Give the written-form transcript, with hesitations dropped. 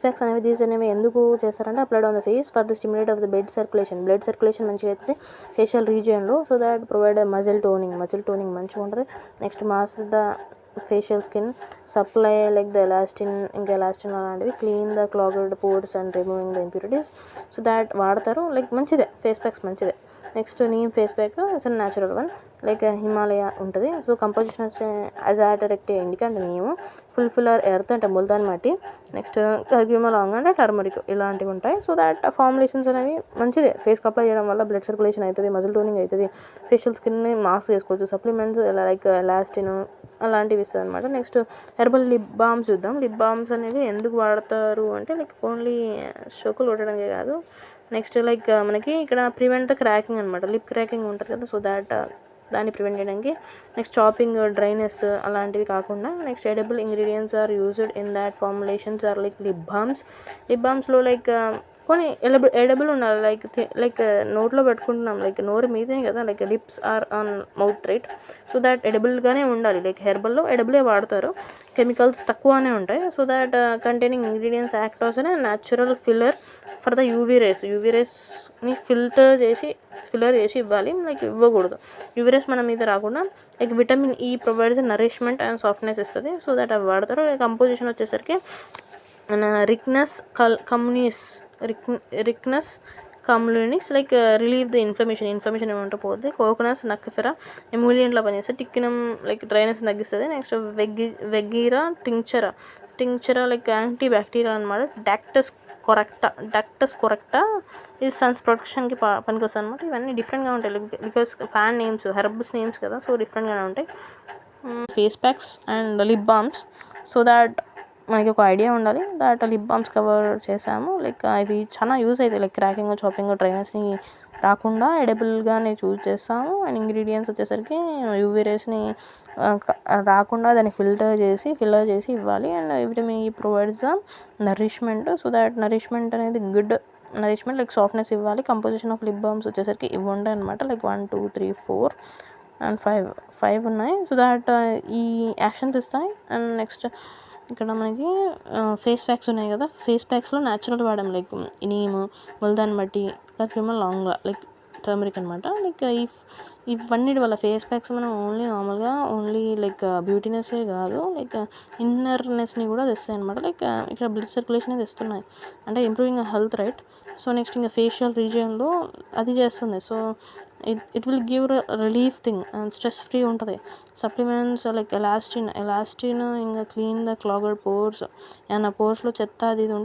Packs అనేవి these అనేవి ఎందుకు చేస్తారంటే applied on the face for the stimulate of the blood circulation మంచిగా అయితే ఫేషియల్ రీజియన్లో. So that provide muscle toning మంచిగా ఉంటుంది. Next mass the facial skin supply like the elastin అలాంటివి clean the clogged pores and removing the impurities. So that వాడతారు. Like మంచిదే face packs మంచిదే. Next neem face pack it's natural one like Himalaya ఉంటుంది. So composition వచ్చే అజాటరెక్ట్ indica అంటే నీము, ఫుల్ఫిల్లర్ earth అంటే ముల్తాన్ మట్టి, next కర్క్యూమా long అంటే టర్మరిక్ ఇలాంటివి ఉంటాయి. సో దాట్ ఫార్ములేషన్స్ అనేవి మంచిదే. ఫేస్కి అప్లై చేయడం వల్ల బ్లడ్ సర్క్యులేషన్ అవుతుంది, మజిల్ టోనింగ్ అవుతుంది, ఫేషియల్ స్కిన్ని మాస్క్ చేసుకోవచ్చు. సప్లిమెంట్స్ లైక్ ఎలాస్టిన్ అలాంటివి ఇస్తుంది అనమాట. నెక్స్ట్ హెర్బల్ లిప్ బామ్స్ చూద్దాం. లిప్ బామ్స్ అనేవి ఎందుకు వాడతారు అంటే లైక్ ఓన్లీ షోకులు కొట్టడానికే కాదు. నెక్స్ట్ లైక్ మనకి ఇక్కడ ప్రివెంట్ ద క్రాకింగ్ అనమాట. లిప్ క్రాకింగ్ ఉంటుంది కదా, సో దాట్ దాన్ని ప్రివెంట్ చేయడానికి. నెక్స్ట్ చాపింగ్ డ్రైనెస్ అలాంటివి కాకుండా next edible ingredients are used in that formulations are like lip బామ్స్లో లైక్ కొన్ని ఎడబుల్ ఉండాలి. లైక్ నోట్లో పెట్టుకుంటున్నాం, లైక్ నోరు మీదే కదా, like lips are on mouth right. So that ఎడబుల్గానే ఉండాలి. లైక్ హెర్బల్లో ఎడబులే వాడతారు, కెమికల్స్ తక్కువనే ఉంటాయి. So that containing ingredients act as అనే natural filler for the UV రేస్ని ఫిల్లర్ చేసి ఇవ్వాలి. లైక్ ఇవ్వకూడదు. యూవీ రేస్ మన మీద రాకుండా like vitamin E provides nourishment and softness ఇస్తుంది. సో దాట్ అవి వాడతారు. కంపోజిషన్ వచ్చేసరికి రిక్నస్ కమ్యూనిస్ లైక్ రిలీవ్ ద ఇన్ఫ్లమేషన్ ఏమంటే పోతుంది. కోకోనస్ నక్కఫెరా ఎమూలియంట్లో పనిచేస్తుంది. టిక్కినం లైక్ డ్రైనెస్ తగ్గిస్తుంది. నెక్స్ట్ వెగ్గీరా టింక్చరా లైక్ యాంటీ బ్యాక్టీరియల్ అనమాట. డాక్టస్ కొరెక్టా ఇది సన్స్ ప్రొటెక్షన్కి పనికొస్తుంది అనమాట. ఇవన్నీ డిఫరెంట్గా ఉంటాయి బికాస్ హెర్బ్స్ నేమ్స్ కదా, సో డిఫరెంట్గానే ఉంటాయి. Face packs and lip balms. So that మనకి ఒక ఐడియా ఉండాలి. దాట్ లిప్ బామ్స్ కవర్ చేసాము. లైక్ అవి చాలా యూజ్ అవుతాయి. లైక్ క్రాకింగ్, చాపింగ్, డ్రైనెస్ని రాకుండా ఎడబుల్గానే చూస్ చేస్తాము. అండ్ ఇంగ్రీడియంట్స్ వచ్చేసరికి యూవీ రేస్ని రాకుండా దాన్ని ఫిల్లర్ చేసి ఇవ్వాలి. And vitamin E provides the nourishment. So that nourishment అనేది గుడ్ నరిష్మెంట్ లైక్ సాఫ్ట్నెస్ ఇవ్వాలి. కంపోజిషన్ ఆఫ్ లిప్ బామ్స్ వచ్చేసరికి ఇవి ఉంటాయి అనమాట. లైక్ 1 2 3 4 అండ్ 5 ఉన్నాయి. సో దాట్ ఈ యాక్షన్స్ ఇస్తాయి. అండ్ నెక్స్ట్ ఇక్కడ మనకి ఫేస్ ప్యాక్స్ ఉన్నాయి కదా, ఫేస్ ప్యాక్స్లో న్యాచురల్ వాడాం. లైక్ నీమ్, ముల్తాన్ మట్టి, కర్క్యూమా లాంగ్ లైక్ టర్మరిక్ అనమాట. లైక్ ఇవన్నిటి వల్ల ఫేస్ ప్యాక్స్ మనం ఓన్లీ లైక్ బ్యూటీనెస్సే కాదు, లైక్ ఇన్నర్నెస్ని కూడా తెస్తాయి అనమాట. లైక్ ఇక్కడ బ్లడ్ సర్క్యులేషన్ తెస్తున్నాయి అంటే improving health right. So next ఇంకా ఫేషియల్ రీజియన్లో అది చేస్తుంది. So it will give relief thing and stress free ఉంటుంది. సప్లిమెంట్స్ లైక్ ఎలాస్టిన్ ఇంకా క్లీన్ ద క్లాగెడ్ పోర్స్. ఏమన్నా పోర్స్లో చెత్త అది ఇది